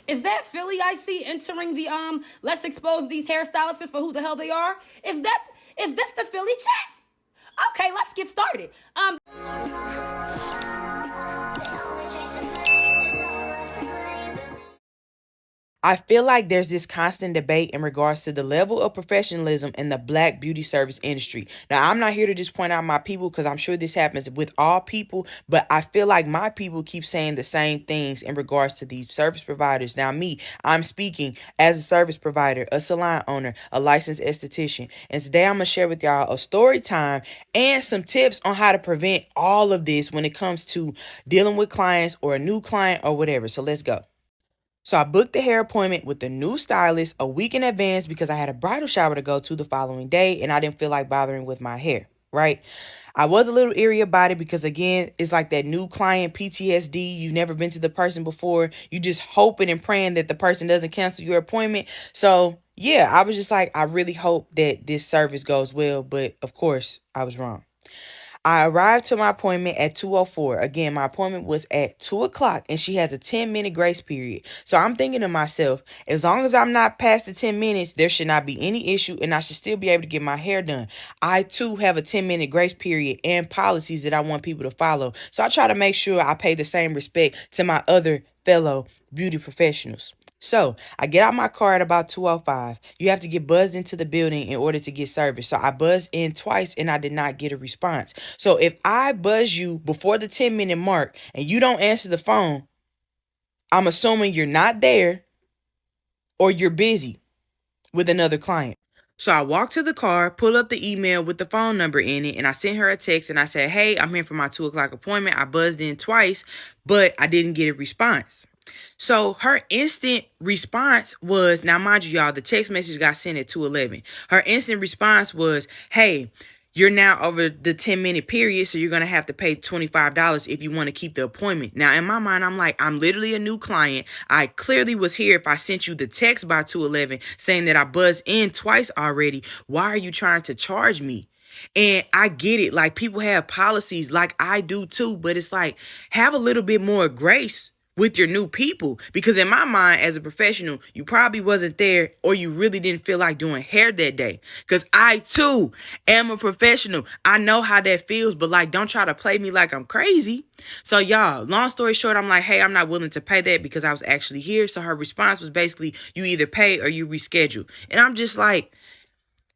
Is that Philly I see entering the let's expose these hairstylists for who the hell they are? Is this the Philly chat? Okay, let's get started. I feel like there's this constant debate in regards to the level of professionalism in the Black beauty service industry. Now, I'm not here to just point out my people because I'm sure this happens with all people, but I feel like my people keep saying the same things in regards to these service providers. Now, I'm speaking as a service provider, a salon owner, a licensed esthetician, and today I'm going to share with y'all a story time and some tips on how to prevent all of this when it comes to dealing with clients or a new client or whatever. So let's go. So I booked the hair appointment with the new stylist a week in advance because I had a bridal shower to go to the following day and I didn't feel like bothering with my hair, right? I was a little eerie about it because, again, it's like that new client PTSD. You've never been to the person before. You just hoping and praying that the person doesn't cancel your appointment. So yeah, I was just like, I really hope that this service goes well. But of course, I was wrong. I arrived to my appointment at 2:04. Again, my appointment was at 2 o'clock and she has a 10-minute grace period. So I'm thinking to myself, as long as I'm not past the 10 minutes, there should not be any issue and I should still be able to get my hair done. I too have a 10-minute grace period and policies that I want people to follow. So I try to make sure I pay the same respect to my other fellow beauty professionals. So I get out my car at about 2:05. You have to get buzzed into the building in order to get service. So I buzzed in twice and I did not get a response. So if I buzz you before the 10-minute mark and you don't answer the phone, I'm assuming you're not there or you're busy with another client. So I walked to the car, pull up the email with the phone number in it, and I sent her a text and I said, hey, I'm here for my 2 o'clock appointment. I buzzed in twice, but I didn't get a response. So her instant response was, now mind you, y'all, the text message got sent at 2:11. Her instant response was, hey, you're now over the 10-minute period, so you're going to have to pay $25 if you want to keep the appointment. Now, in my mind, I'm like, I'm literally a new client. I clearly was here if I sent you the text by 2:11 saying that I buzzed in twice already. Why are you trying to charge me? And I get it. Like, people have policies like I do too, but it's like, have a little bit more grace with your new people, because in my mind as a professional, you probably wasn't there or you really didn't feel like doing hair that day, because I too am a professional. I know how that feels, but like, don't try to play me like I'm crazy. So y'all, long story short, I'm like, hey, I'm not willing to pay that because I was actually here. So her response was basically, you either pay or you reschedule. And I'm just like,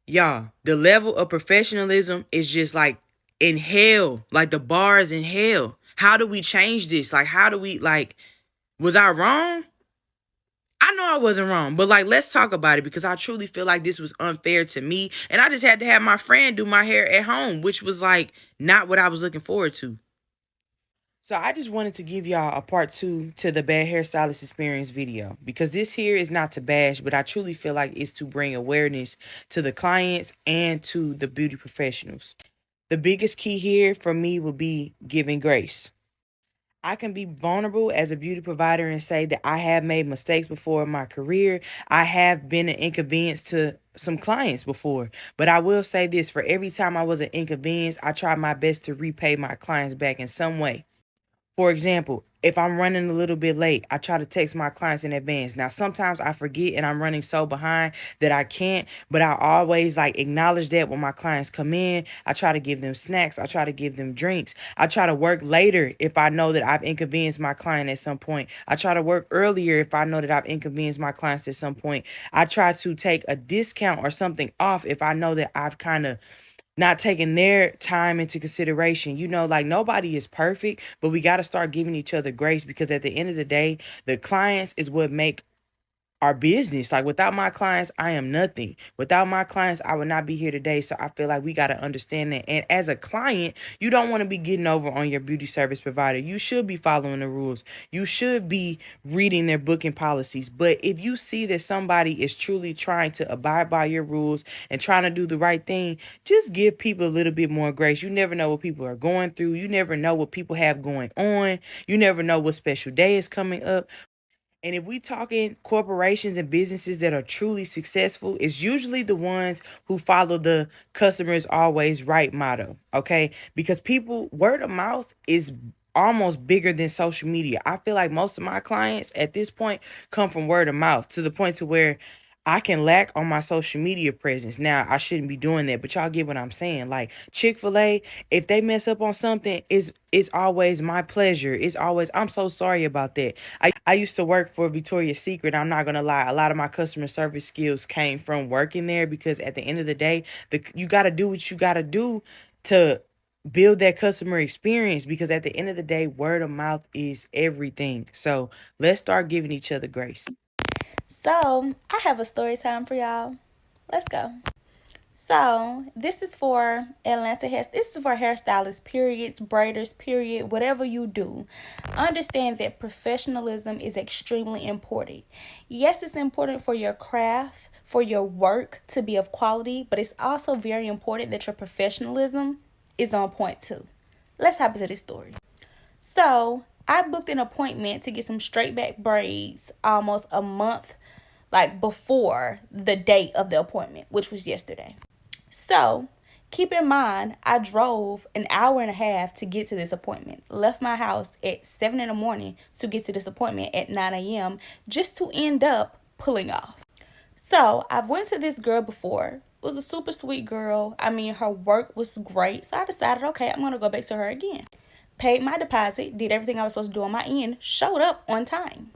y'all, the level of professionalism is just like in hell. Like, the bar is in hell. How do we change this? Like, how do we, like, was I wrong? I know I wasn't wrong, but like, let's talk about it, because I truly feel like this was unfair to me. And I just had to have my friend do my hair at home, which was like not what I was looking forward to. So I just wanted to give y'all a part 2 to the Bad Hairstylist Experience video, because this here is not to bash, but I truly feel like it's to bring awareness to the clients and to the beauty professionals. The biggest key here for me would be giving grace. I can be vulnerable as a beauty provider and say that I have made mistakes before in my career. I have been an inconvenience to some clients before. But I will say this, for every time I was an inconvenience, I tried my best to repay my clients back in some way. For example, if I'm running a little bit late, I try to text my clients in advance. Now, sometimes I forget and I'm running so behind that I can't, but I always like acknowledge that when my clients come in. I try to give them snacks. I try to give them drinks. I try to work later if I know that I've inconvenienced my client at some point. I try to work earlier if I know that I've inconvenienced my clients at some point. I try to take a discount or something off if I know that I've kind of not taking their time into consideration. You know, like, nobody is perfect, but we got to start giving each other grace, because at the end of the day, the clients is what make our business. Like, without my clients, I am nothing. Without my clients, I would not be here today. So I feel like we got to understand that. And as a client, you don't want to be getting over on your beauty service provider. You should be following the rules. You should be reading their booking policies. But if you see that somebody is truly trying to abide by your rules and trying to do the right thing, just give people a little bit more grace. You never know what people are going through. You never know what people have going on. You never know what special day is coming up. And if we talking corporations and businesses that are truly successful, it's usually the ones who follow the customers always right motto, okay? Because people, word of mouth is almost bigger than social media. I feel like most of my clients at this point come from word of mouth, to the point to where I can lack on my social media presence. Now, I shouldn't be doing that, but y'all get what I'm saying. Like Chick-fil-A, if they mess up on something, it's always my pleasure. It's always, I'm so sorry about that. I used to work for Victoria's Secret. I'm not gonna lie. A lot of my customer service skills came from working there, because at the end of the day, you gotta do what you gotta do to build that customer experience, because at the end of the day, word of mouth is everything. So let's start giving each other grace. So, I have a story time for y'all. Let's go. So, this is for this is for hairstylists, periods, braiders, period, whatever you do. Understand that professionalism is extremely important. Yes, it's important for your craft, for your work to be of quality, but it's also very important that your professionalism is on point too. Let's hop into this story. So, I booked an appointment to get some straight back braids almost a month before the date of the appointment, which was yesterday. So, keep in mind, I drove an hour and a half to get to this appointment. Left my house at 7 in the morning to get to this appointment at 9 a.m. just to end up pulling off. So, I've went to this girl before. It was a super sweet girl. I mean, her work was great. So, I decided, okay, I'm going to go back to her again. Paid my deposit, did everything I was supposed to do on my end, showed up on time.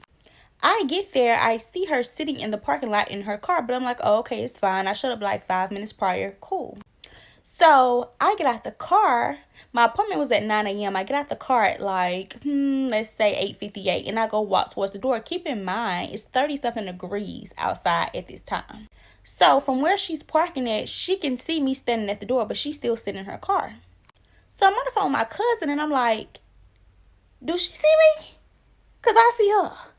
I get there, I see her sitting in the parking lot in her car, but I'm like, oh, okay, it's fine. I showed up like 5 minutes prior. Cool. So I get out the car. My appointment was at 9 a.m. I get out the car at let's say 8:58, and I go walk towards the door. Keep in mind, it's 30-something degrees outside at this time. So from where she's parking at, she can see me standing at the door, but she's still sitting in her car. So I'm on the phone with my cousin, and I'm like, do she see me? Because I see her.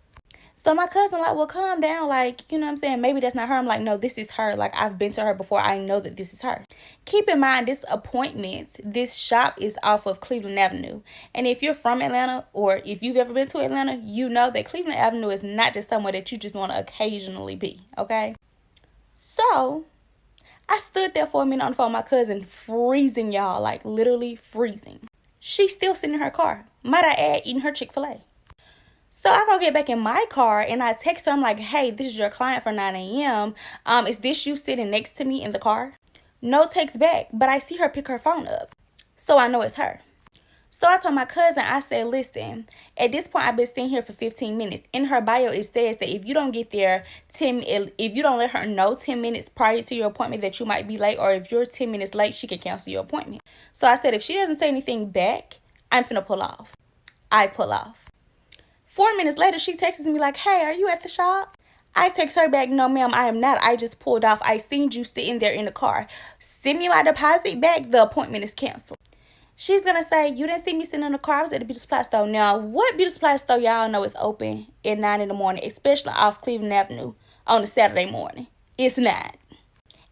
So my cousin well, calm down. You know what I'm saying? Maybe that's not her. I'm like, no, this is her. I've been to her before. I know that this is her. Keep in mind, this appointment, this shop is off of Cleveland Avenue. And if you're from Atlanta, or if you've ever been to Atlanta, you know that Cleveland Avenue is not just somewhere that you just want to occasionally be, okay? So I stood there for a minute on the phone with my cousin, freezing, y'all, literally freezing. She's still sitting in her car. Might I add, eating her Chick-fil-A. So I go get back in my car, and I text her. I'm like, hey, this is your client for 9 a.m. Is this you sitting next to me in the car? No text back, but I see her pick her phone up. So I know it's her. So I told my cousin, I said, listen, at this point, I've been sitting here for 15 minutes. In her bio, it says that if you don't get there, if you don't let her know 10 minutes prior to your appointment that you might be late, or if you're 10 minutes late, she can cancel your appointment. So I said, if she doesn't say anything back, I'm finna pull off. I pull off. 4 minutes later, she texts me hey, are you at the shop? I text her back, no, ma'am, I am not. I just pulled off. I seen you sitting there in the car. Send me my deposit back. The appointment is canceled. She's going to say, you didn't see me sitting in the car. I was at the beauty supply store. Now, what beauty supply store y'all know is open at 9 in the morning, especially off Cleveland Avenue on a Saturday morning? It's not.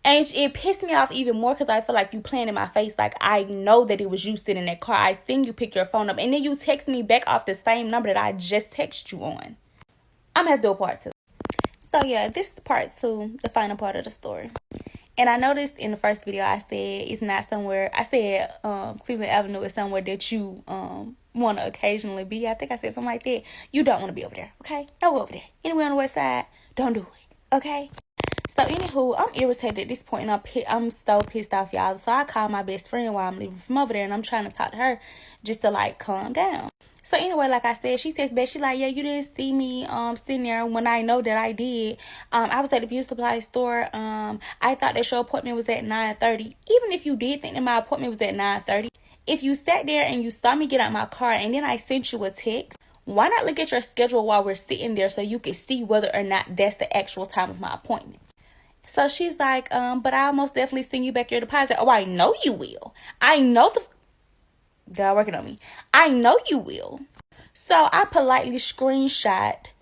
And it pissed me off even more because I feel like you playing in my face. I know that it was you sitting in that car. I seen you pick your phone up. And then you text me back off the same number that I just texted you on. I'm going to have to do a part 2. So, yeah, this is part 2, the final part of the story. And I noticed in the first video I said it's not somewhere. I said Cleveland Avenue is somewhere that you want to occasionally be. I think I said something like that. You don't want to be over there, okay? Don't go over there. Anywhere on the west side, don't do it, okay? So, anywho, I'm irritated at this point, and I'm so pissed off, y'all. So, I call my best friend while I'm leaving from over there, and I'm trying to talk to her just to, calm down. So, anyway, like I said, she texts back. She yeah, you didn't see me sitting there when I know that I did. I was at the beauty supply store. I thought that your appointment was at 9:30. Even if you did think that my appointment was at 9:30, if you sat there and you saw me get out my car and then I sent you a text, why not look at your schedule while we're sitting there so you can see whether or not that's the actual time of my appointment? So she's like, but I'll most definitely send you back your deposit. Oh, I know you will. I know God working on me. I know you will. So I politely screenshot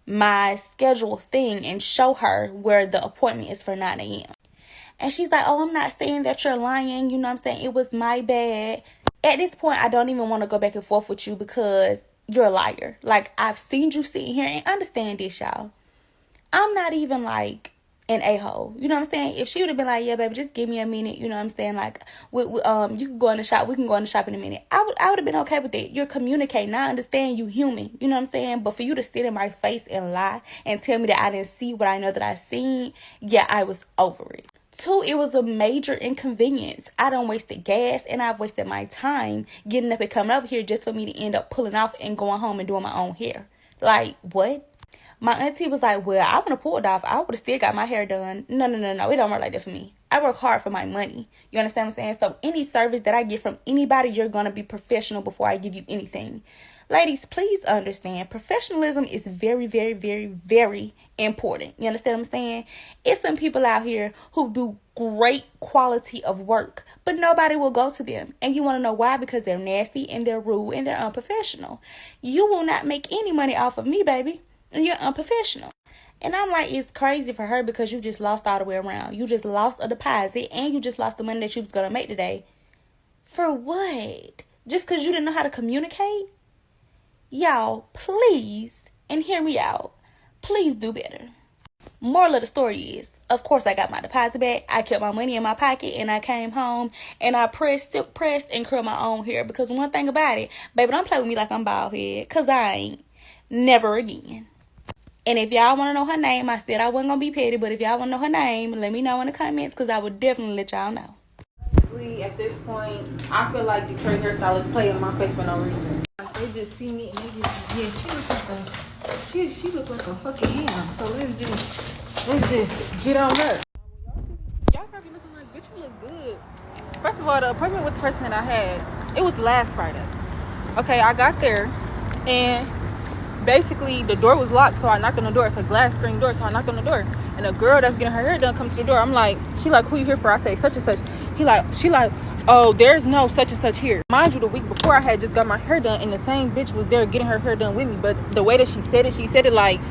my schedule thing and show her where the appointment is for 9 a.m. And she's like, oh, I'm not saying that you're lying. You know what I'm saying? It was my bad. At this point, I don't even want to go back and forth with you because you're a liar. I've seen you sitting here, and understand this, y'all. I'm not even an a-hole. You know what I'm saying? If she would have been like, yeah, baby, just give me a minute, you know what I'm saying? Like, you can go in the shop. We can go in the shop in a minute. I would have been okay with it. You're communicating. I understand you human. You know what I'm saying? But for you to sit in my face and lie and tell me that I didn't see what I know that I seen, yeah, I was over it. Two, it was a major inconvenience. I done wasted gas and I've wasted my time getting up and coming over here just for me to end up pulling off and going home and doing my own hair. Like, what? My auntie was like, well, I want to pull it off. I would have still got my hair done. No. It don't work like that for me. I work hard for my money. You understand what I'm saying? So any service that I get from anybody, you're going to be professional before I give you anything. Ladies, please understand. Professionalism is very, very, very, very important. You understand what I'm saying? It's some people out here who do great quality of work, but nobody will go to them. And you want to know why? Because they're nasty and they're rude and they're unprofessional. You will not make any money off of me, baby. And you're unprofessional. And I'm like, it's crazy for her because you just lost all the way around. You just lost a deposit and you just lost the money that you was going to make today. For what? Just because you didn't know how to communicate? Y'all, please, and hear me out, please do better. Moral of the story is, of course, I got my deposit back. I kept my money in my pocket and I came home and I silk pressed and curled my own hair. Because one thing about it, baby, don't play with me like I'm bald head. Because I ain't. Never again. And if y'all want to know her name, I said I wasn't going to be petty, but if y'all want to know her name, let me know in the comments because I would definitely let y'all know. Honestly, at this point, I feel like Detroit hairstylists play in my face for no reason. They just see me and they just, yeah, she look like a fucking ham. So let's just get on her. Y'all probably looking like, bitch, you look good. First of all, the appointment with the person that I had, it was last Friday. Okay, I got there and basically the door was locked, so I knocked on the door. It's a glass screen door, so I knocked on the door. And a girl that's getting her hair done comes to the door. I'm like, she like, who you here for? I say such and such. She like, oh, there's no such and such here. Mind you, the week before I had just got my hair done and the same bitch was there getting her hair done with me. But the way that she said it like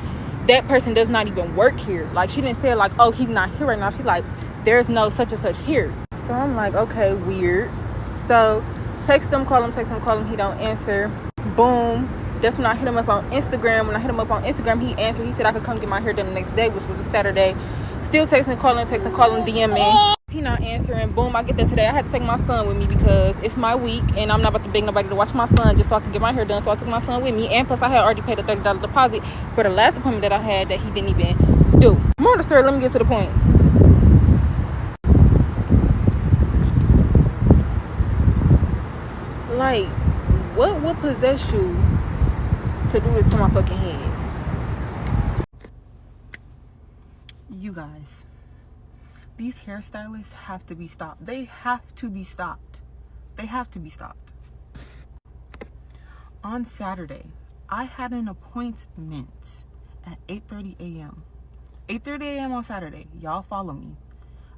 that person does not even work here. Like she didn't say it like, oh, he's not here right now. She like, there's no such and such here. So I'm like, okay, weird. So text him, call him, he don't answer. Boom. That's when I hit him up on Instagram. When I hit him up on Instagram, he answered. He said I could come get my hair done the next day, which was a Saturday. Still texting, calling, DMing. He not answering. Boom, I get there today. I had to take my son with me because it's my week and I'm not about to beg nobody to watch my son just so I can get my hair done. So I took my son with me. And plus I had already paid a $30 deposit for the last appointment that I had that he didn't even do. More of the story, let me get to the point. Like, what would possess you to do this to my fucking head? You guys, these hairstylists have to be stopped. They have to be stopped. On Saturday, I had an appointment at 8:30 a.m. 8:30 a.m. on Saturday. Y'all follow me.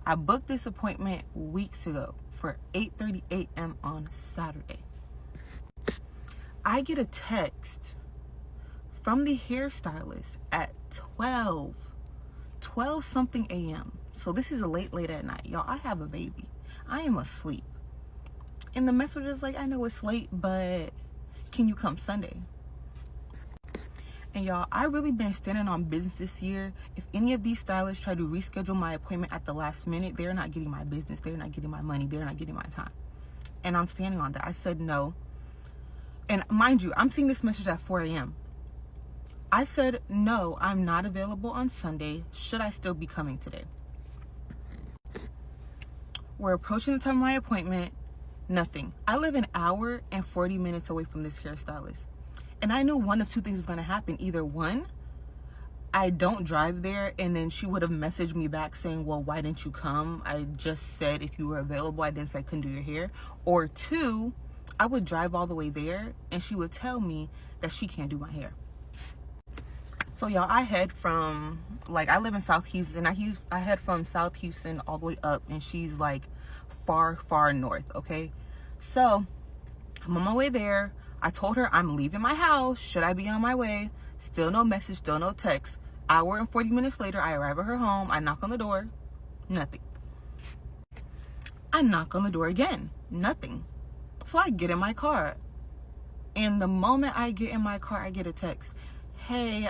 I booked this appointment weeks ago for 8:30 a.m. on Saturday. I get a text from the hairstylist at 12 something a.m. So this is late at night. Y'all, I have a baby. I am asleep. And the message is like, I know it's late, but can you come Sunday? And y'all, I really been standing on business this year. If any of these stylists try to reschedule my appointment at the last minute, they're not getting my business. They're not getting my money. They're not getting my time. And I'm standing on that. I said no. And mind you, I'm seeing this message at 4 a.m. I said, no, I'm not available on Sunday. Should I still be coming today? We're approaching the time of my appointment. Nothing. I live an hour and 40 minutes away from this hairstylist. And I knew one of two things was going to happen. Either one, I don't drive there and then she would have messaged me back saying, well, why didn't you come? I just said if you were available. I didn't say I couldn't do your hair. Or two, I would drive all the way there and she would tell me that she can't do my hair. So y'all, I head from, like, I live in South Houston. I head from South Houston all the way up and she's like far north, okay? So I'm on my way there. I told her I'm leaving my house. Should I be on my way? Still no message, still no text. Hour and 40 minutes later, I arrive at her home. I knock on the door. Nothing. I knock on the door again. Nothing. So I get in my car. And the moment I get in my car, I get a text. hey,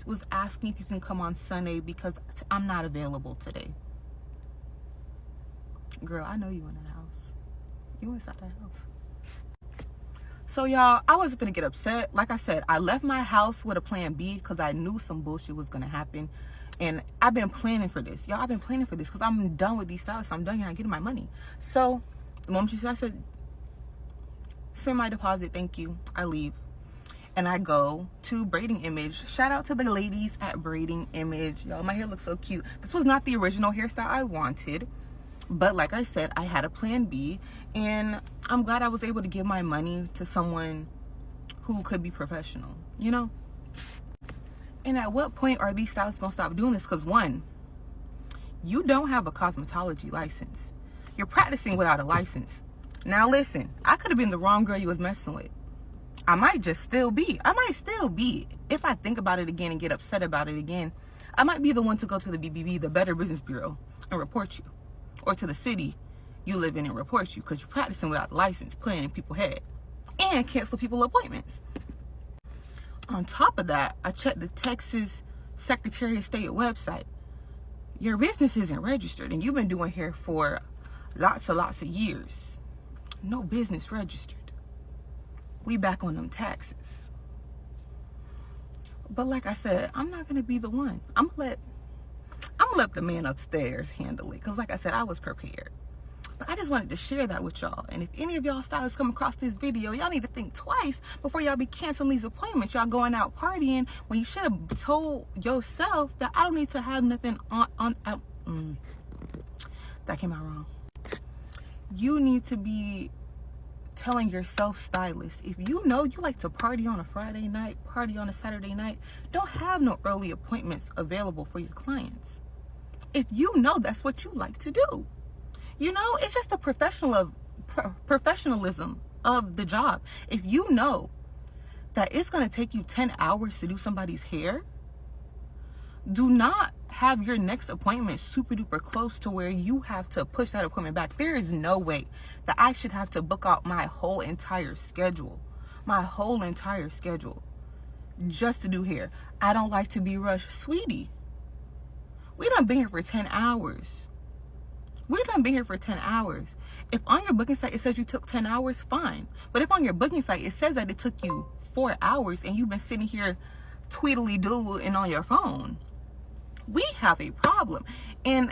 was asking if you can come on Sunday because I'm not available today. Girl, I know you in the house. You inside the house. So y'all, I wasn't gonna get upset. Like I said, I left my house with a plan B because I knew some bullshit was gonna happen. And I've been planning for this. Y'all, I've been planning for this because I'm done with these stylists. I'm done here. I'm getting my money. So the moment she said, I said, send my deposit, thank you. I leave. And I go to Braiding Image. Shout out to the ladies at Braiding Image. Y'all, my hair looks so cute. This was not the original hairstyle I wanted. But like I said, I had a plan B. And I'm glad I was able to give my money to someone who could be professional, you know? And at what point are these stylists gonna stop doing this? Because one, you don't have a cosmetology license. You're practicing without a license. Now listen, I could have been the wrong girl you was messing with. I might still be. If I think about it again and get upset about it again, I might be the one to go to the BBB, the Better Business Bureau, and report you. Or to the city you live in and report you because you're practicing without a license, playing in people's head, and cancel people's appointments. On top of that, I checked the Texas Secretary of State website. Your business isn't registered, and you've been doing hair for lots of years. No business registered. We back on them taxes. But like I said, I'm not gonna be the one. I'm gonna let the man upstairs handle it. Cause like I said, I was prepared. But I just wanted to share that with y'all. And if any of y'all stylists come across this video, y'all need to think twice before y'all be canceling these appointments. Y'all going out partying when you should have told yourself that I don't need to have nothing that came out wrong. You need to be telling yourself, stylist, if you know you like to party on a Friday night, party on a Saturday night, don't have no early appointments available for your clients. If you know that's what you like to do. You know, it's just the professionalism of the job. If you know that it's going to take you 10 hours to do somebody's hair, do not have your next appointment super duper close to where you have to push that appointment back. There is no way that I should have to book out my whole entire schedule just to do hair. I don't like to be rushed. Sweetie, we done been here for 10 hours. If on your booking site it says you took 10 hours, fine. But if on your booking site it says that it took you 4 hours and you've been sitting here tweedly-doodling on your phone, we have a problem. And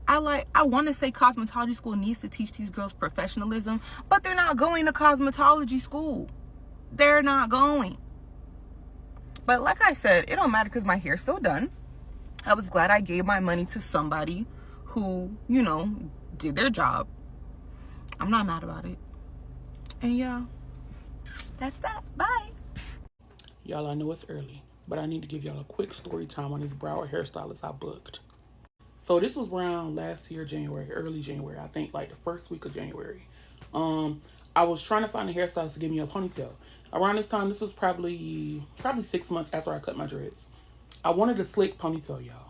I want to say cosmetology school needs to teach these girls professionalism, but they're not going to cosmetology school. They're not going. But like I said, it don't matter because my hair's still done. I was glad I gave my money to somebody who, you know, did their job. I'm not mad about it. And yeah, that's that. Bye. Y'all, I know it's early, but I need to give y'all a quick story time on this Broward hairstylist I booked. So this was around last year, January, early January. I think like the first week of January. I was trying to find a hairstylist to give me a ponytail. Around this time, this was probably 6 months after I cut my dreads. I wanted a slick ponytail, y'all.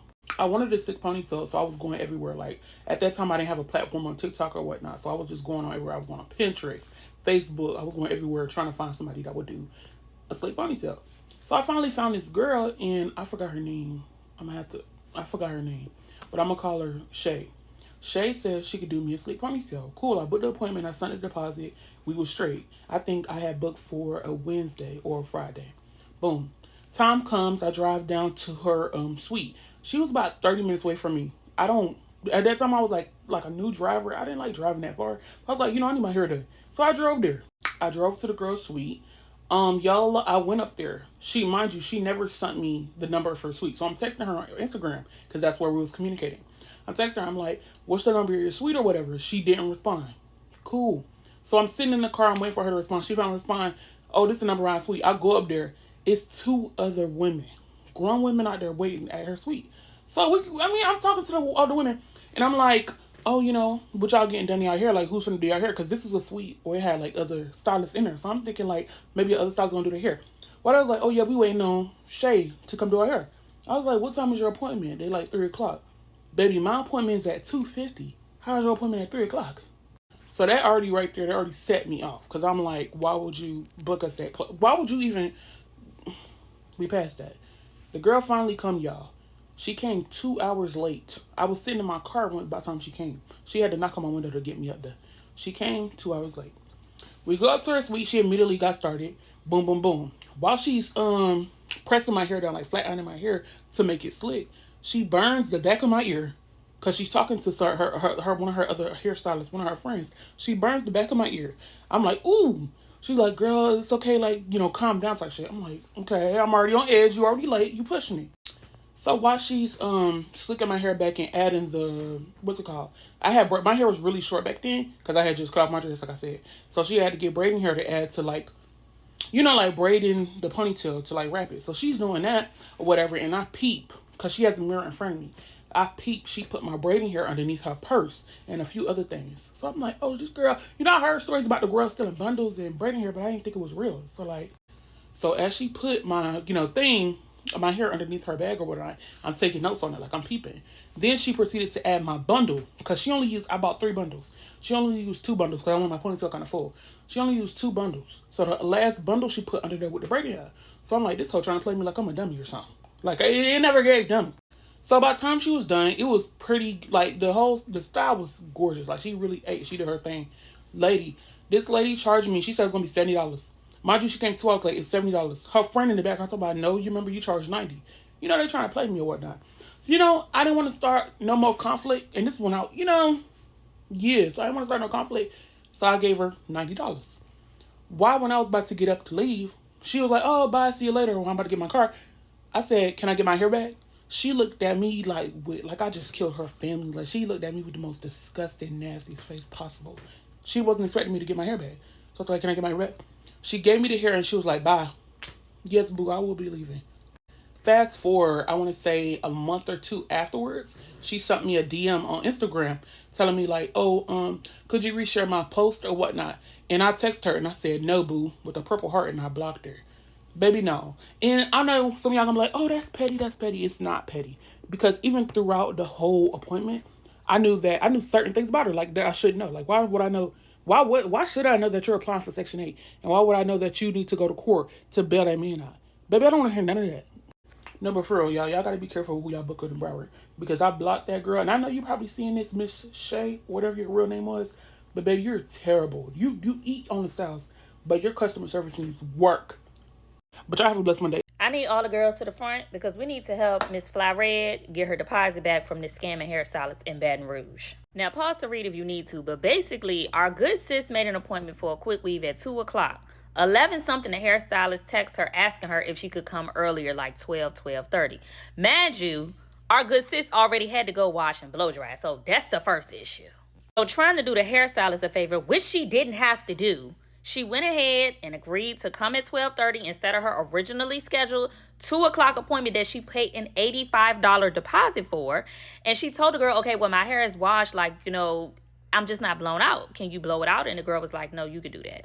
So I was going everywhere. Like at that time, I didn't have a platform on TikTok or whatnot. So I was just going on everywhere. I was going on Pinterest, Facebook. I was going everywhere trying to find somebody that would do a slick ponytail. So I finally found this girl, and I forgot her name. I forgot her name, but I'm gonna call her Shay. Shay said she could do me a slick ponytail. Cool. I booked the appointment. I sent the deposit. We were straight. I think I had booked for a Wednesday or a Friday. Boom. Time comes. I drive down to her suite. She was about 30 minutes away from me. At that time I was like a new driver. I didn't like driving that far. I was like, I need my hair done. So I drove there. I drove to the girl's suite. Y'all, I went up there. She never sent me the number of her suite. So I'm texting her on Instagram because that's where we was communicating. I'm texting her. I'm like, what's the number of your suite or whatever? She didn't respond. Cool. So I'm sitting in the car. I'm waiting for her to respond. She finally respond. Oh, this is the number of my suite. I go up there. It's 2 other women, grown women out there waiting at her suite. So I'm talking to the other women, and I'm like, oh, what y'all getting done in y'all hair? Like, who's gonna do y'all hair? Because this was a suite where it had like other stylists in there. So I'm thinking like maybe other stylists gonna do their hair. But I was like, oh yeah, we waiting on Shay to come do our hair. I was like, what time is your appointment? They like 3:00. Baby, my appointment is at 2:50. How's your appointment at 3:00? So that already set me off. Because I'm like, why would you book us that close? Why would you even... We passed that. The girl finally come, y'all. She came 2 hours late. I was sitting in my car when by the time she came. She had to knock on my window to get me up there. She came 2 hours late. We go up to her suite. She immediately got started. Boom, boom, boom. While she's pressing my hair down, like flat ironing my hair to make it slick, she burns the back of my ear because she's talking to her one of her other hairstylists, one of her friends. She burns the back of my ear. I'm like, ooh. She's like, girl, it's okay. Like, you know, calm down type shit. I'm like, okay, I'm already on edge. You already late. You pushing me. So while she's slicking my hair back and adding the, what's it called? My hair was really short back then because I had just cut off my dress, like I said. So she had to get braiding hair to add to, like, you know, like braiding the ponytail to like wrap it. So she's doing that or whatever, and I peep because she has a mirror in front of me. I peep. She put my braiding hair underneath her purse and a few other things. So I'm like, oh, this girl. You know, I heard stories about the girl stealing bundles and braiding hair, but I didn't think it was real. So as she put my, you know, my hair underneath her bag or whatever, I'm taking notes on it, like I'm peeping. Then she proceeded to add my bundle because I bought 3 bundles. She only used 2 bundles because I want my ponytail kind of full. She only used 2 bundles. So the last bundle she put under there with the braiding hair. So I'm like, this hoe trying to play me like I'm a dummy or something. Like, it never gave dummy. So by the time she was done, it was pretty, like, the style was gorgeous. Like, she really ate. She did her thing. This lady charged me, she said it was going to be $70. Mind you, she came 2 hours late. It's $70. Her friend in the back, I'm talking about, no, you remember you charged $90. You know, they trying to play me or whatnot. So, you know, I didn't want to start no more conflict. And this went out, you know, years. So I didn't want to start no conflict. So I gave her $90. Why, when I was about to get up to leave, she was like, oh, bye, see you later. When I'm about to get my car. I said, can I get my hair back? She looked at me like I just killed her family. Like, she looked at me with the most disgusting, nastiest face possible. She wasn't expecting me to get my hair back. So I was like, can I get my hair back? She gave me the hair and she was like, bye. Yes, boo, I will be leaving. Fast forward, I want to say a month or 2 afterwards, she sent me a DM on Instagram telling me like, oh, could you reshare my post or whatnot? And I texted her and I said, no, boo, with a purple heart, and I blocked her. Baby, no. And I know some of y'all gonna be like, oh, that's petty, that's petty. It's not petty. Because even throughout the whole appointment, I knew certain things about her, like, that I should know. Like, why would I know? Why should I know that you're applying for Section 8? And why would I know that you need to go to court to bail that man out? Baby, I don't want to hear none of that. No, but for real, y'all gotta be careful who y'all book with in Broward. Because I blocked that girl. And I know you probably seeing this, Miss Shay, whatever your real name was. But baby, you're terrible. You eat on the styles, but your customer service needs work. But y'all have a blessed Monday. I need all the girls to the front because we need to help Miss Fly Red get her deposit back from this scamming hairstylist in Baton Rouge. Now, pause to read if you need to, but basically, our good sis made an appointment for a quick weave at 2 o'clock. 11-something, the hairstylist texted her asking her if she could come earlier, like 12:30. Mind you, our good sis already had to go wash and blow dry, so that's the first issue. So trying to do the hairstylist a favor, which she didn't have to do, she went ahead and agreed to come at 12:30 instead of her originally scheduled 2 o'clock appointment that she paid an $85 deposit for. And she told the girl, okay, well, my hair is washed, like, you know, I'm just not blown out. Can you blow it out? And the girl was like, no, you could do that.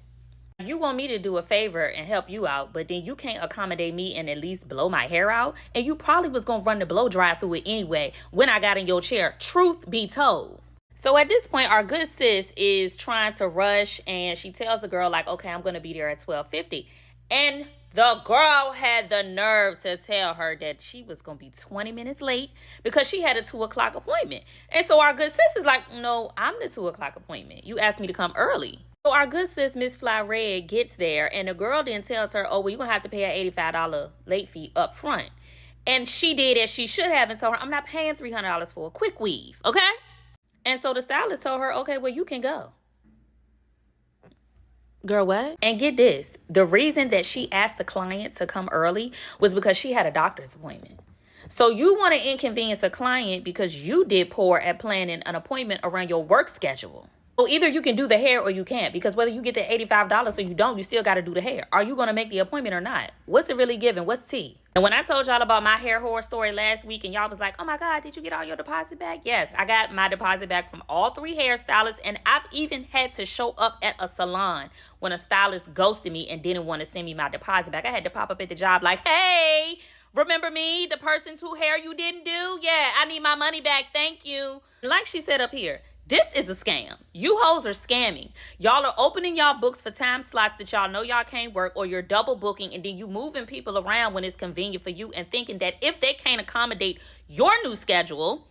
You want me to do a favor and help you out, but then you can't accommodate me and at least blow my hair out? And you probably was going to run the blow dry through it anyway when I got in your chair. Truth be told. So at this point, our good sis is trying to rush, and she tells the girl, like, okay, I'm going to be there at 12:50. And the girl had the nerve to tell her that she was going to be 20 minutes late because she had a 2 o'clock appointment. And so our good sis is like, no, I'm the 2 o'clock appointment. You asked me to come early. So our good sis, Miss Fly Red, gets there, and the girl then tells her, oh, well, you're going to have to pay an $85 late fee up front. And she did as she should have and told her, I'm not paying $300 for a quick weave, okay? And so the stylist told her, okay, well, you can go. Girl, what? And get this. The reason that she asked the client to come early was because she had a doctor's appointment. So you want to inconvenience a client because you did poor at planning an appointment around your work schedule. So either you can do the hair or you can't, because whether you get the $85 or you don't, you still got to do the hair. Are you going to make the appointment or not? What's it really giving? What's tea? And when I told y'all about my hair horror story last week and y'all was like, oh my God, did you get all your deposit back? Yes, I got my deposit back from all 3 hairstylists, and I've even had to show up at a salon when a stylist ghosted me and didn't want to send me my deposit back. I had to pop up at the job like, hey, remember me, the person's whose hair you didn't do? Yeah, I need my money back, thank you. Like she said up here, This is a scam. You hoes are scamming. Y'all are opening y'all books for time slots that y'all know y'all can't work, or you're double booking, and then you moving people around when it's convenient for you and thinking that if they can't accommodate your new schedule,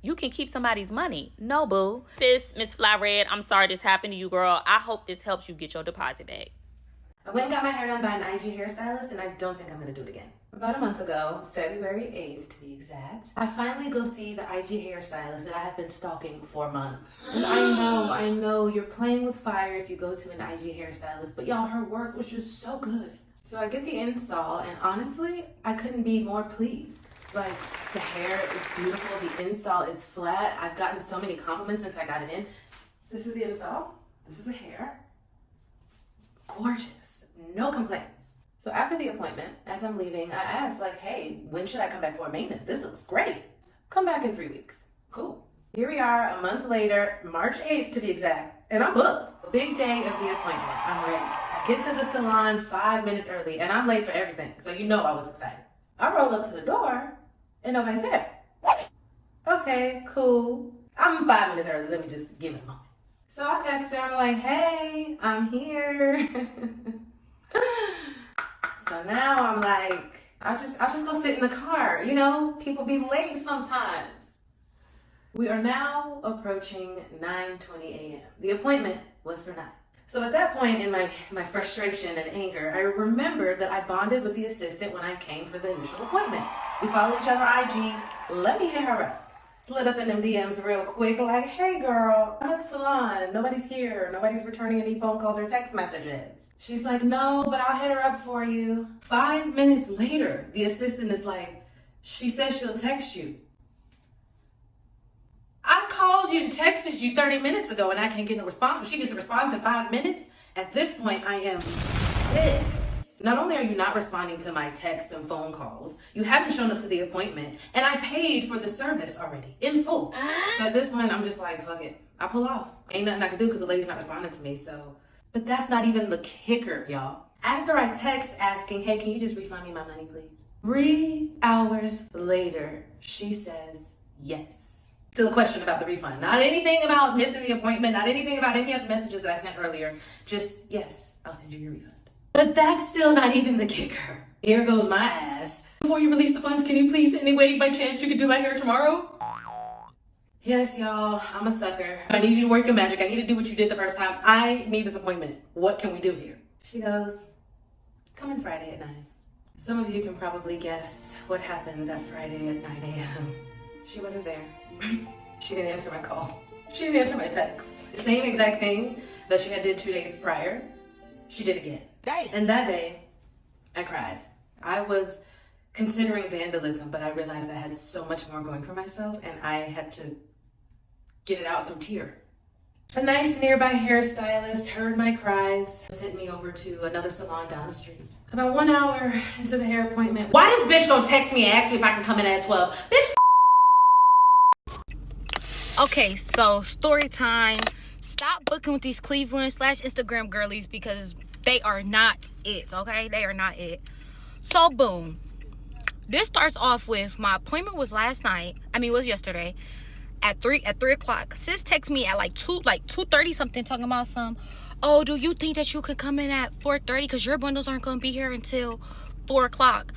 you can keep somebody's money. No, boo. Sis, Miss Fly Red, I'm sorry this happened to you, girl. I hope this helps you get your deposit back. I went and got my hair done by an IG hairstylist, and I don't think I'm gonna do it again. About a month ago, February 8th to be exact, I finally go see the IG hairstylist that I have been stalking for months. And I know, you're playing with fire if you go to an IG hairstylist, but y'all, her work was just so good. So I get the install, and honestly, I couldn't be more pleased. Like, the hair is beautiful, the install is flat. I've gotten so many compliments since I got it in. This is the install, this is the hair. Gorgeous, no complaints. So after the appointment, as I'm leaving, I asked, like, hey, when should I come back for maintenance? This looks great. Come back in 3 weeks. Cool. Here we are, a month later, March 8th to be exact, and I'm booked. Big day of the appointment, I'm ready. I get to the salon 5 minutes early, and I'm late for everything, so you know I was excited. I roll up to the door, and nobody's there. Okay, cool. I'm 5 minutes early, let me just give it a moment. So I text her, I'm like, hey, I'm here. So now I'm like, I'll just go sit in the car. You know, people be late sometimes. We are now approaching 9:20 a.m. The appointment was for 9. So at that point in my frustration and anger, I remembered that I bonded with the assistant when I came for the initial appointment. We followed each other on IG. Let me hit her up. Slid up in them DMs real quick, like, hey girl, I'm at the salon. Nobody's here. Nobody's returning any phone calls or text messages. She's like, no, but I'll hit her up for you. 5 minutes later, the assistant is like, she says she'll text you. I called you and texted you 30 minutes ago and I can't get no response. But she gets a response in 5 minutes. At this point, I am pissed. Not only are you not responding to my texts and phone calls, you haven't shown up to the appointment, and I paid for the service already, in full. So at this point, I'm just like, fuck it. I pull off. Ain't nothing I can do because the lady's not responding to me, so. But that's not even the kicker, y'all. After I text asking, hey, can you just refund me my money, please? 3 hours later, she says yes. Still a question about the refund. Not anything about missing the appointment, not anything about any of the messages that I sent earlier. Just, yes, I'll send you your refund. But that's still not even the kicker. Here goes my ass. Before you release the funds, can you please, anyway, by chance you could do my hair tomorrow? Yes, y'all, I'm a sucker. I need you to work your magic. I need to do what you did the first time. I need this appointment. What can we do here? She goes, come in Friday at 9. Some of you can probably guess what happened that Friday at 9 a.m. She wasn't there. She didn't answer my call. She didn't answer my text. The same exact thing that she had did 2 days prior, she did again. Dang. And that day, I cried. I was considering vandalism, but I realized I had so much more going for myself and I had to get it out through tear. A nice nearby hairstylist heard my cries, sent me over to another salon down the street. About 1 hour into the hair appointment, why this bitch gonna text me and ask me if I can come in at 12? Bitch. Okay, so story time. Stop booking with these Cleveland/Instagram girlies because they are not it, okay? They are not it. So, boom. This starts off with my appointment was last night. It was yesterday at 3 o'clock. Sis texted me at like 2:30 something talking about oh, do you think that you could come in at 4:30 because your bundles aren't going to be here until 4 o'clock?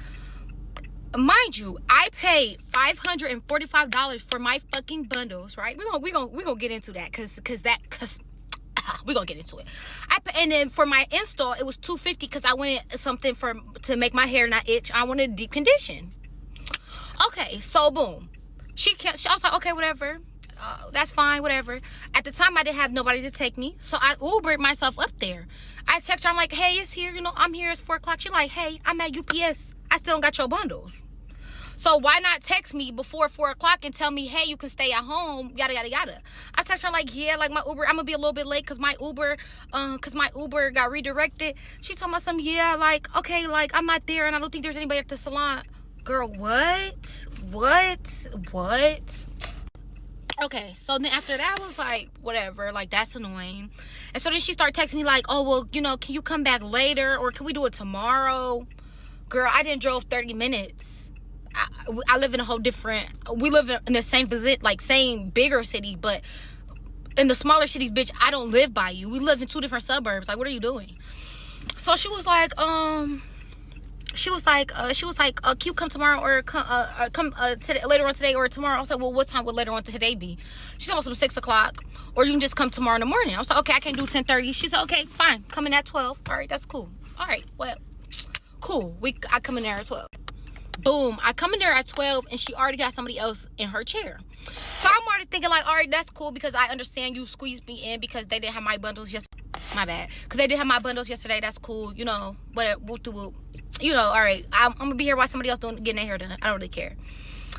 Mind you, I paid $545 for my fucking bundles, right? We're gonna get into that because we're gonna get into it. And then for my install, it was $250 because I wanted something to make my hair not itch. I wanted a deep condition. Okay, so boom. She was like, okay, whatever. That's fine, whatever. At the time, I didn't have nobody to take me, so I Ubered myself up there. I text her, I'm like, hey, it's here. I'm here. It's 4 o'clock. She's like, hey, I'm at UPS. I still don't got your bundles. So why not text me before 4 o'clock and tell me, hey, you can stay at home, yada, yada, yada. I text her like, yeah, like my Uber, I'm gonna be a little bit late because my Uber got redirected. She told me something, yeah, like, okay, like I'm not there and I don't think there's anybody at the salon. Girl, what? Okay, so then after that, I was like, whatever, like that's annoying. And so then she started texting me like, oh, well, can you come back later or can we do it tomorrow? Girl, I didn't drove 30 minutes. I live in a whole different, we live in the same visit, like same bigger city, but in the smaller cities, bitch, I don't live by you. We live in 2 different suburbs. Like, what are you doing? So she was like, can you come tomorrow or come today, later on today or tomorrow? I was like, well, what time would later on today be? She said, well, some 6 o'clock, or you can just come tomorrow in the morning. I was like, okay, I can't do 10:30. She said, okay, fine, come in at 12. All right, that's cool. All right, well, cool. I come in there at 12. Boom, I come in there at 12 and she already got somebody else in her chair. So I'm already thinking like, all right, that's cool, because I understand you squeezed me in because they didn't have my bundles yesterday. My bad. Because they didn't have my bundles yesterday. That's cool. You know, whatever. You know, all right. I'm going to be here while somebody else getting their hair done. I don't really care.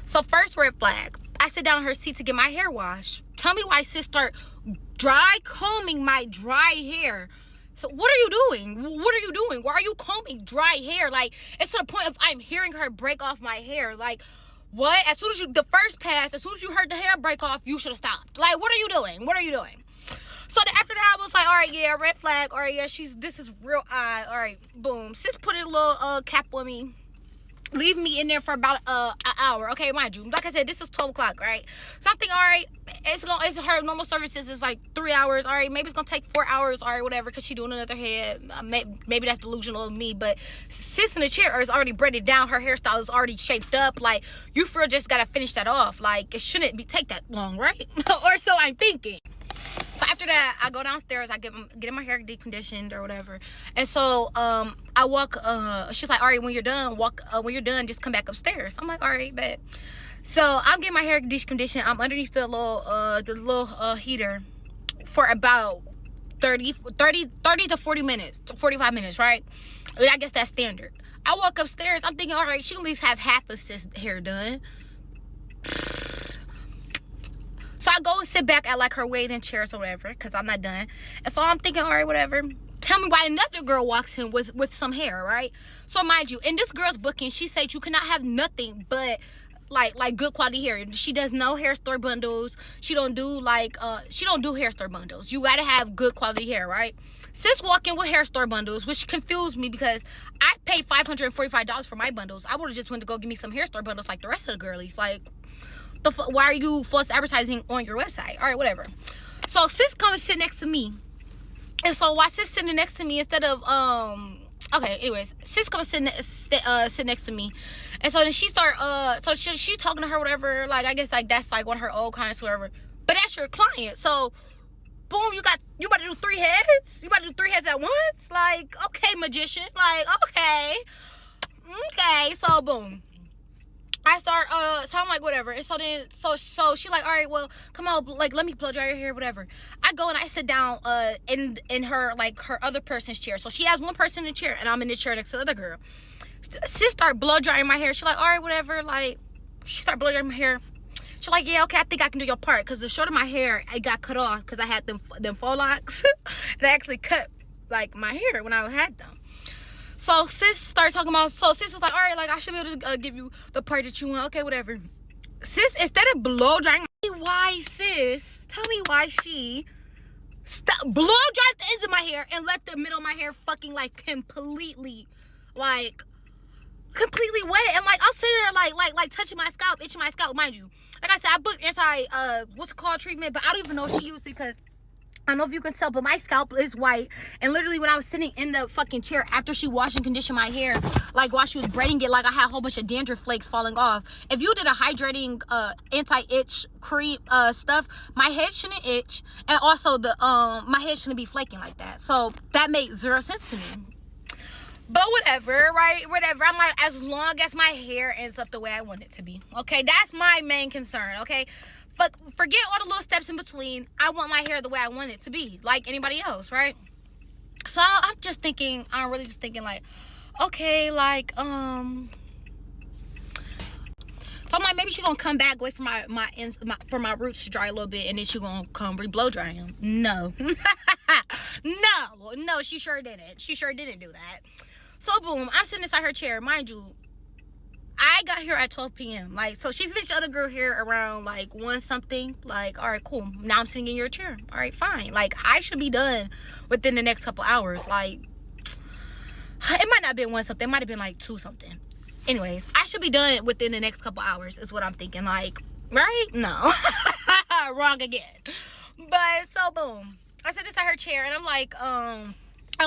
So first red flag. I sit down in her seat to get my hair washed. Tell me why sis start dry combing my dry hair. So what are you doing? What are you doing? Why are you combing dry hair? Like, it's to the point of I'm hearing her break off my hair. Like, what? As soon as the first pass, as soon as you heard the hair break off, you should have stopped. Like, what are you doing? What are you doing? So after that, I was like, all right, yeah, red flag. All right, yeah, this is real odd. All right, boom. Sis put a little cap on me. Leave me in there for about an hour. Okay, mind you, like I said, this is 12 o'clock, right? So I'm thinking, all right, it's her normal services is like 3 hours. All right, maybe it's gonna take 4 hours. All right, whatever, because she doing another head. Maybe that's delusional of me, but sis in the chair is already braided down. Her hairstyle is already shaped up. Like, you feel just gotta finish that off. Like, it shouldn't take that long, right? Or so I'm thinking. So after that, I go downstairs, I get my hair deconditioned or whatever. And so I walk, she's like, all right, when you're done, just come back upstairs. I'm like, all right, bet. So I'm getting my hair deconditioned. I'm underneath the little heater for about 30 to 40 minutes, 45 minutes, right? I mean, I guess that's standard. I walk upstairs, I'm thinking, all right, she at least have half of sis hair done. So I go and sit back at like her waiting chairs or whatever, because I'm not done. And so I'm thinking, all right, whatever. Tell me why another girl walks in with some hair, right? So mind you, in this girl's booking, she said you cannot have nothing but like good quality hair. She does no hair store bundles. She don't do hair store bundles. You gotta have good quality hair, right? Sis walk in with hair store bundles, which confused me because I paid $545 for my bundles. I would have just went to go give me some hair store bundles like the rest of the girlies. Like, why are you false advertising on your website? All right, whatever. So sis come and sit next to me, and so while sis sitting next to me, instead of okay, anyways, sis come and sit next to me, and so then she start so she talking to her whatever, like I guess like that's like one of her old clients or whatever, but that's your client. So boom, you about to do 3 heads? You about to do 3 heads at once? Like, okay, magician. Like, okay, so boom. I start, so I'm like, whatever. And so then, so she like, all right, well, come on, like, let me blow dry your hair, whatever. I go and I sit down, in her, like, her other person's chair. So she has one person in the chair, and I'm in the chair next to the other girl. Sis start blow drying my hair. She like, all right, whatever. Like, she start blow drying my hair. She like, yeah, okay, I think I can do your part. Because the short of my hair, it got cut off because I had them faux locks. And I actually cut, like, my hair when I had them. So sis started talking about, so sis was like, all right, like I should be able to give you the part that you want. Okay, whatever. Sis, instead of blow drying, why sis, tell me why she blow dried the ends of my hair and let the middle of my hair fucking like completely wet. And like I'll sit there like touching my scalp, itching my scalp, mind you. Like I said, I booked what's it called, treatment, but I don't even know if she used it because I don't know if you can tell, but my scalp is white. And literally when I was sitting in the fucking chair after she washed and conditioned my hair, like while she was braiding it, like I had a whole bunch of dandruff flakes falling off. If you did a hydrating anti-itch cream stuff, my head shouldn't itch, and also the my head shouldn't be flaking like that. So that made zero sense to me. But whatever, right? Whatever. I'm like, as long as my hair ends up the way I want it to be. Okay, that's my main concern. Okay, but forget all the little steps in between. I want my hair the way I want it to be, like anybody else, right? So I'm just thinking, I'm really just thinking like, okay, like so I'm like, maybe she's gonna come back, wait for my roots to dry a little bit, and then she's gonna come blow dry them. No. no, she sure didn't. She sure didn't do that. So boom, I'm sitting inside her chair. Mind you, I got here at 12 p.m. Like, so she finished the other girl here around like 1 something. Like, all right, cool. Now I'm sitting in your chair. All right, fine. Like, I should be done within the next couple hours. Like, it might not have been 1 something. It might have been like 2 something. Anyways, I should be done within the next couple hours is what I'm thinking. Like, right? No. Wrong again. But so boom, I said this at her chair, and I'm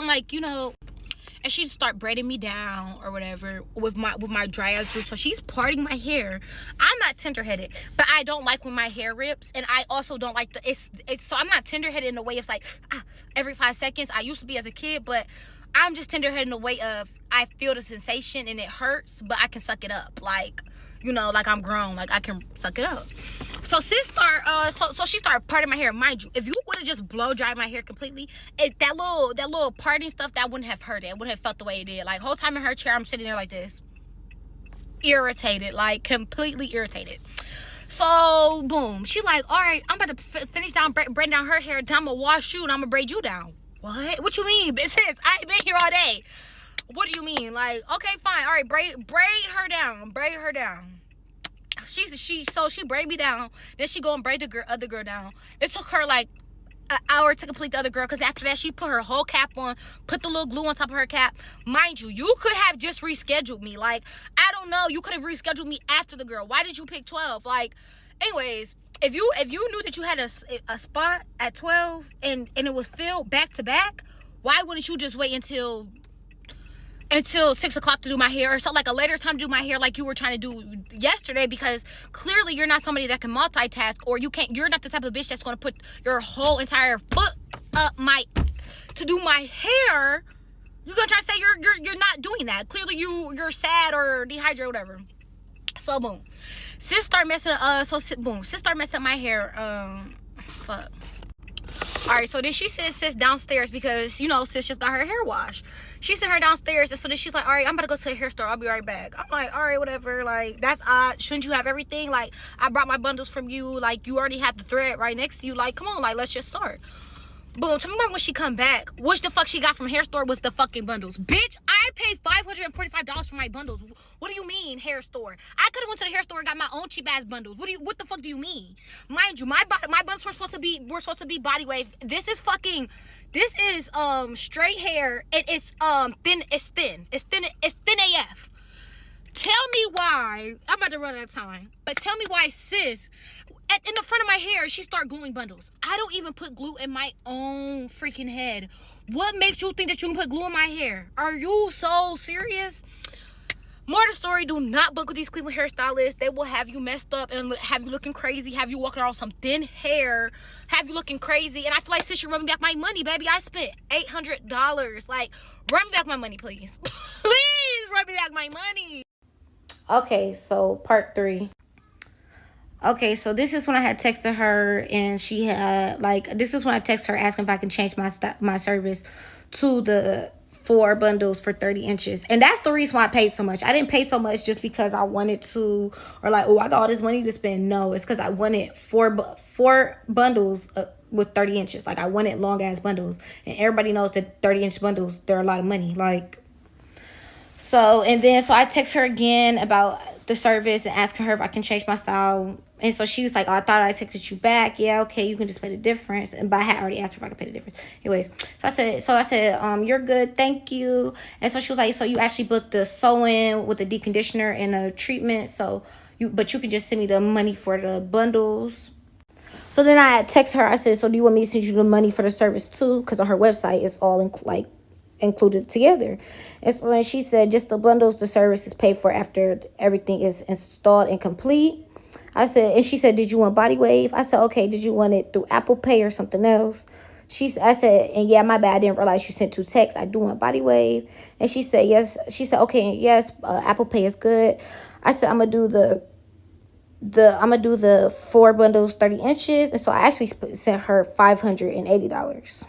like, you know, and she start braiding me down or whatever with my dry ass roots. So she's parting my hair. I'm not tender-headed, but I don't like when my hair rips, and I also don't like it's so I'm not tender-headed in the way it's like every 5 seconds. I used to be as a kid, but I'm just tender-headed in the way of I feel the sensation and it hurts, but I can suck it up. Like, you know, like I'm grown, like I can suck it up. So sis so she started parting my hair. Mind you, if you would have just blow dried my hair completely, that little parting stuff, that wouldn't have hurt it. It wouldn't have felt the way it did. Like, whole time in her chair, I'm sitting there like this, irritated, like completely irritated. So boom, she like, all right, I'm about to finish down braiding down her hair. Then I'm gonna wash you and I'm gonna braid you down. What you mean, bitch? Sis, I ain't been here all day. What do you mean? Like, okay, fine, all right, braid her down, she braid me down. Then she go and braid the other girl down. It took her like an hour to complete the other girl, because after that she put her whole cap on, put the little glue on top of her cap. Mind you, you could have just rescheduled me. Like, I don't know, you could have rescheduled me after the girl. Why did you pick 12? Like, anyways, if you knew that you had a spot at 12 and it was filled back to back, why wouldn't you just wait until 6 o'clock to do my hair, or so like a later time to do my hair, like you were trying to do yesterday? Because clearly you're not somebody that can multitask, or you're not the type of bitch that's going to put your whole entire foot up to do my hair. You're gonna try to say you're not doing that. Clearly you're sad or dehydrated or whatever. So boom, sis start messing up my hair. Fuck. All right, so then she sent sis downstairs because, you know, sis just got her hair washed. She sent her downstairs, and so then she's like, all right, I'm about to go to the hair store. I'll be right back. I'm like, all right, whatever. Like, that's odd. Shouldn't you have everything? Like, I brought my bundles from you. Like, you already have the thread right next to you. Like, come on, like, let's just start. Boom, tell me when she come back, which the fuck she got from hair store was the fucking bundles. Bitch, I paid $545 for my bundles. What do you mean, hair store? I could have went to the hair store and got my own cheap ass bundles. What the fuck do you mean? Mind you, my bundles were supposed to be body wave. This is straight hair. It's thin. It's thin AF. Tell me why. I'm about to run out of time, but tell me why sis, in the front of my hair, she start gluing bundles. I don't even put glue in my own freaking head. What makes you think that you can put glue in my hair? Are you so serious? More to the story, do not book with these Cleveland hairstylists. They will have you messed up and have you looking crazy, have you walking around with some thin hair, have you looking crazy. And I feel like, sis, you're running back my money, baby. I spent $800. Like, run me back my money, please. Please run me back my money. Okay, so part 3. Okay, so this is when I had texted her, and she had, like, this is when I texted her asking if I can change my service to the 4 bundles for 30 inches. And that's the reason why I paid so much. I didn't pay so much just because I wanted to, or like, oh, I got all this money to spend. No, it's because I wanted 4 bundles with 30 inches. Like, I wanted long-ass bundles. And everybody knows that 30-inch bundles, they're a lot of money. Like, so I text her again about the service and asking her if I can change my style. And so she was like, oh, I thought I texted you back. Yeah, okay, you can just pay the difference. But I had already asked her if I could pay the difference. Anyways, so I said, you're good, thank you. And so she was like, so you actually booked the sew-in with a deep conditioner and a treatment. But you can just send me the money for the bundles. So then I text her. I said, so do you want me to send you the money for the service too? Because on her website, it's all included together. And so then she said, just the bundles, the service is paid for after everything is installed and complete. And she said, did you want body wave? I said, okay, did you want it through Apple Pay or something else? I said, and yeah, my bad, I didn't realize you sent 2 texts. I do want body wave. And she said, yes. She said, okay, yes, Apple Pay is good. I said, I'm gonna do the 4 bundles, 30 inches. And so I actually sent her $580.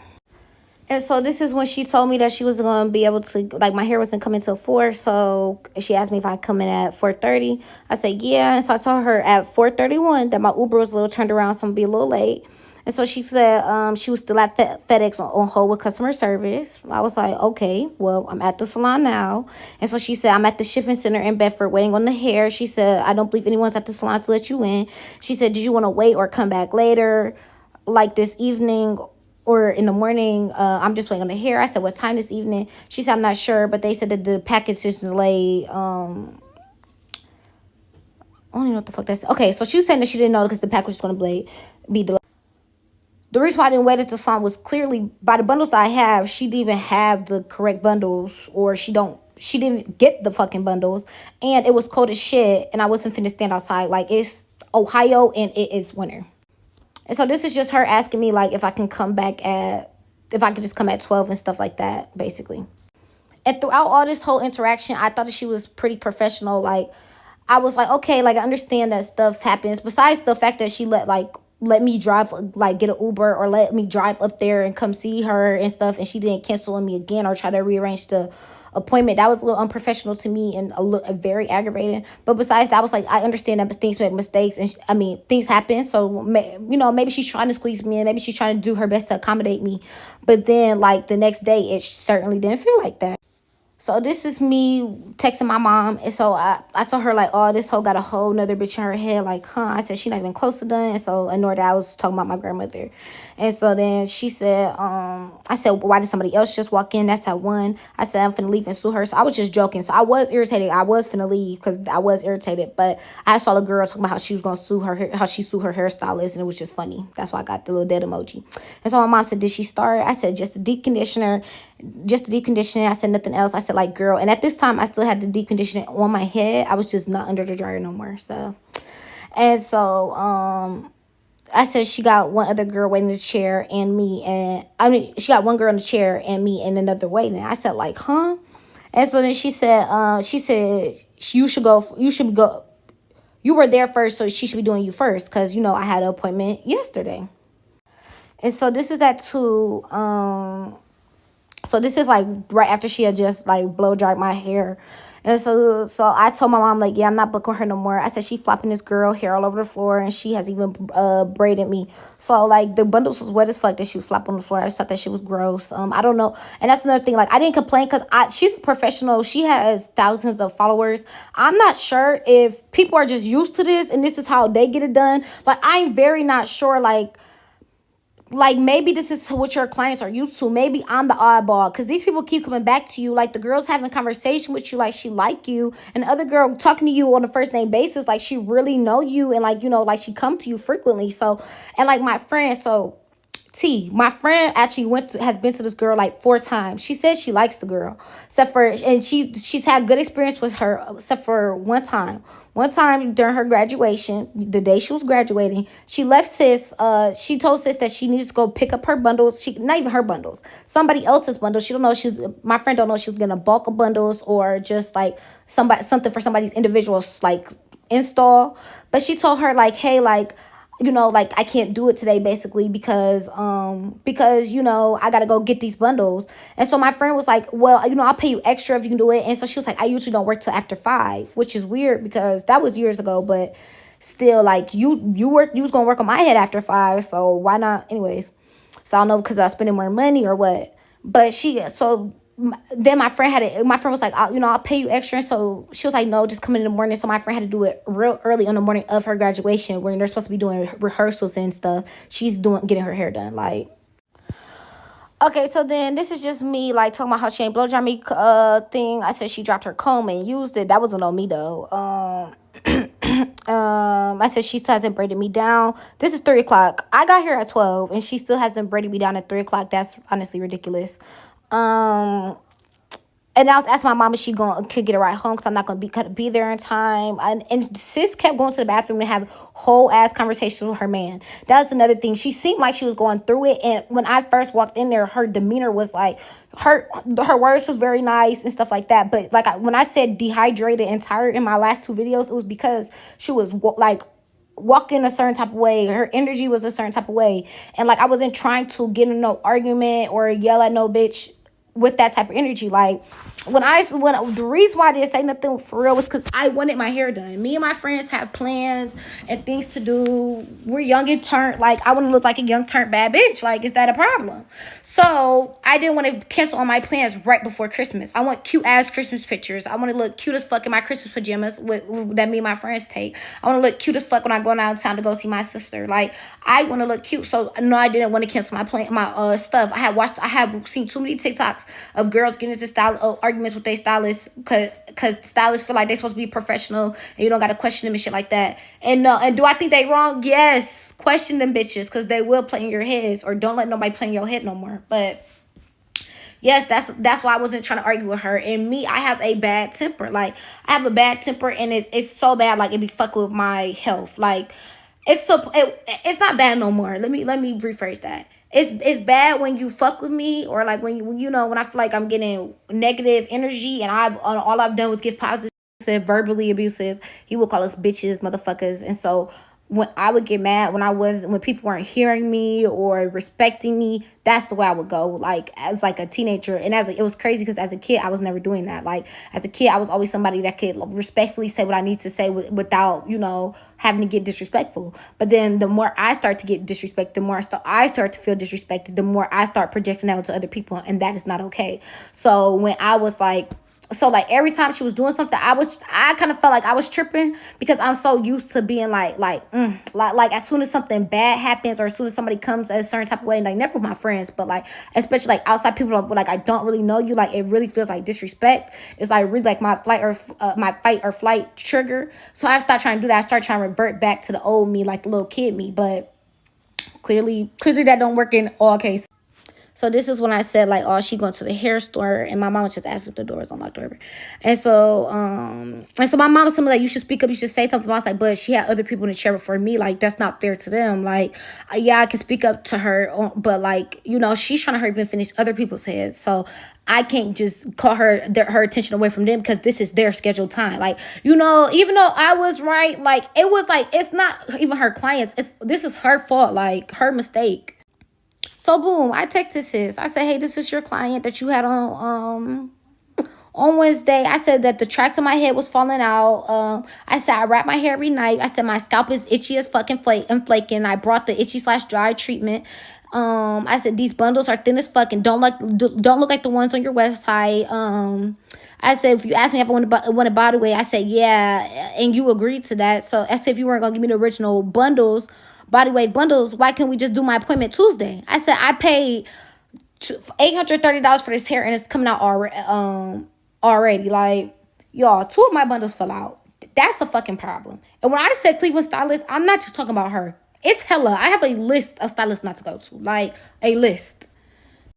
And so this is when she told me that she was going to be able to, like, my hair wasn't coming till 4. So she asked me if I could come in at 4:30. I said, yeah. And so I told her at 4:31 that my Uber was a little turned around, so I'm going to be a little late. And so she said she was still at FedEx on hold with customer service. I was like, okay, well, I'm at the salon now. And so she said, I'm at the shipping center in Bedford waiting on the hair. She said, I don't believe anyone's at the salon to let you in. She said, did you want to wait or come back later, like this evening or in the morning? I'm just waiting on the hair. I said, what time this evening? She said, I'm not sure, but they said that the package is delayed. I don't even know what the fuck that's. Okay, so she was saying that she didn't know because the package was going to be delayed. The reason why I didn't wait until song was clearly by the bundles that I have, she didn't even have the correct bundles, or she didn't get the fucking bundles, and it was cold as shit, and I wasn't finna stand outside. Like, it's Ohio and it is winter. And so this is just her asking me like if I could just come at 12 and stuff like that, basically. And throughout all this whole interaction, I thought that she was pretty professional. Like, I was like, okay, like, I understand that stuff happens. Besides the fact that she let me drive, like, get an Uber, or let me drive up there and come see her and stuff, and she didn't cancel on me again or try to rearrange the appointment. That was a little unprofessional to me and very aggravating. But besides that, I was like, I understand that things make mistakes, and things happen. So, maybe she's trying to squeeze me in. Maybe she's trying to do her best to accommodate me. But then, like, the next day, it certainly didn't feel like that. So this is me texting my mom. And so I told her, like, oh, this hoe got a whole nother bitch in her head. Like, I said, she not even close to done. And so annoyed that I was talking about my grandmother. And so then she said, I said, why did somebody else just walk in? That's at 1. I said, I'm finna leave and sue her. So I was just joking. So I was irritated. I was finna leave because I was irritated. But I saw the girl talking about how she was going to sue her, how she sued her hairstylist. And it was just funny. That's why I got the little dead emoji. And so my mom said, did she start? I said, just a deep conditioner. I said nothing else. I said, like, girl. And at this time, I still had the deep conditioner on my head. I was just not under the dryer no more. So, and so, I said she got one other girl waiting in the chair and me. And she got one girl in the chair and me and another waiting. I said, like, huh? And so then she said, you should go. You were there first, so she should be doing you first. Because, I had an appointment yesterday. And so this is at 2. So this is like right after she had just like blow dried my hair. And so I told my mom, like, yeah, I'm not booking her no more. I said she flopping this girl hair all over the floor, and she has even braided me. So, like, the bundles was wet as fuck that she was flopping on the floor. I just thought that shit was gross. I don't know. And that's another thing. Like, I didn't complain because she's a professional. She has thousands of followers. I'm not sure if people are just used to this and this is how they get it done. Like, I'm very not sure, like maybe this is what your clients are used to. Maybe I'm the oddball because these people keep coming back to you. Like, the girl's having conversation with you like she like you, and the other girl talking to you on a first name basis like she really know you, and like, like she come to you frequently. So, and like my friend, my friend actually has been to this girl like 4 times. She says she likes the girl, and she's had good experience with her, except for one time. One time during her graduation, the day she was graduating, she left sis. She told sis that she needs to go pick up her bundles. Not even her bundles, somebody else's bundles. She don't know my friend don't know if she was gonna bulk of bundles or just like something for somebody's individual like install. But she told her like, hey, like, like, I can't do it today basically because I got to go get these bundles. And so my friend was like, well, I'll pay you extra if you can do it. And so she was like, I usually don't work till after 5, which is weird because that was years ago, but still, like, you was going to work on my head after 5. So why not? Anyways. So I don't know because I was spending more money or what, but then my friend was like, I'll pay you extra. And so she was like, no, just come in the morning. So my friend had to do it real early on the morning of her graduation when they're supposed to be doing rehearsals and stuff. She's getting her hair done. Like, okay, so then this is just me, like, talking about how she ain't blow dry me thing. I said she dropped her comb and used it. That wasn't on me, though. I said she still hasn't braided me down. This is 3 o'clock. I got here at 12, and she still hasn't braided me down at 3 o'clock. That's honestly ridiculous. And I was asking my mom if she could get a ride home because I'm not going to be there in time. And sis kept going to the bathroom and have whole ass conversations with her man. That was another thing. She seemed like she was going through it. And when I first walked in there, her demeanor was like, her words was very nice and stuff like that. But like when I said dehydrated and tired in my last 2 videos, it was because she was like walking a certain type of way. Her energy was a certain type of way. And like I wasn't trying to get in no argument or yell at no bitch with that type of energy. Like when the reason why I didn't say nothing for real was because I wanted my hair done. Me and my friends have plans and things to do. We're young and turned. Like I want to look like a young turned bad bitch. Like, is that a problem? So I didn't want to cancel all my plans right before Christmas. I want cute ass Christmas pictures. I want to look cute as fuck in my Christmas pajamas that me and my friends take. I want to look cute as fuck when I go out of town to go see my sister. Like I want to look cute. So no, I didn't want to cancel my stuff. I have seen too many TikToks of girls getting into arguments with their stylists because stylists feel like they're supposed to be professional and you don't got to question them and shit like that. And do I think they wrong? Yes. Question them bitches because they will play in your heads, or don't let nobody play in your head no more. But yes, that's why I wasn't trying to argue with her. And me, I have a bad temper. Like, I have a bad temper, and it's so bad, like, it be fucking with my health. Like, it's not bad no more. Let me rephrase that. It's bad when you fuck with me, or like when I feel like I'm getting negative energy, and all I've done was give positive, verbally abusive. He would call us bitches, motherfuckers, and so when I would get mad when people weren't hearing me or respecting me, that's the way I would go, like, as like a teenager. And it was crazy because as a kid, I was never doing that. Like, as a kid, I was always somebody that could respectfully say what I need to say without, having to get disrespectful. But then the more I start to get disrespected, the more I start to feel disrespected, the more I start projecting that onto other people. And that is not okay. So when I was like, every time she was doing something, I kind of felt like I was tripping because I'm so used to being like as soon as something bad happens, or as soon as somebody comes a certain type of way, like, never with my friends, but like, especially like outside people, like, I don't really know you, like, it really feels like disrespect. It's like really like my fight or flight trigger. So I start trying to do that. I start trying to revert back to the old me, like the little kid me, but clearly that don't work in all cases. So this is when I said, like, oh, she going to the hair store, and my mom was just asking if the door was unlocked or whatever. And so my mom was something like, you should speak up, you should say something. I was like, but she had other people in the chair before me. Like, that's not fair to them. Like, yeah, I can speak up to her, but like, she's trying to hurry up and finish other people's heads. So I can't just call her attention away from them because this is their scheduled time. Like, even though I was right, like, it was like, it's not even her clients. This is her fault, like, her mistake. So boom, I texted sis. I said, hey, this is your client that you had on Wednesday. I said that the tracks on my head was falling out. I said I wrap my hair every night. I said my scalp is itchy as fucking flaking. I brought the itchy/dry treatment. I said these bundles are thin as fuck and don't look like the ones on your website. I said, if you asked me if I want a body weight, I said yeah, and you agreed to that. So I said, if you weren't gonna give me the original body weight bundles, why can't we just do my appointment Tuesday? I said I paid $830 for this hair, and it's coming out already. Like, y'all, 2 of my bundles fell out. That's a fucking problem. And when I said Cleveland stylist, I'm not just talking about her. It's hella. I have a list of stylists not to go to. Like, a list.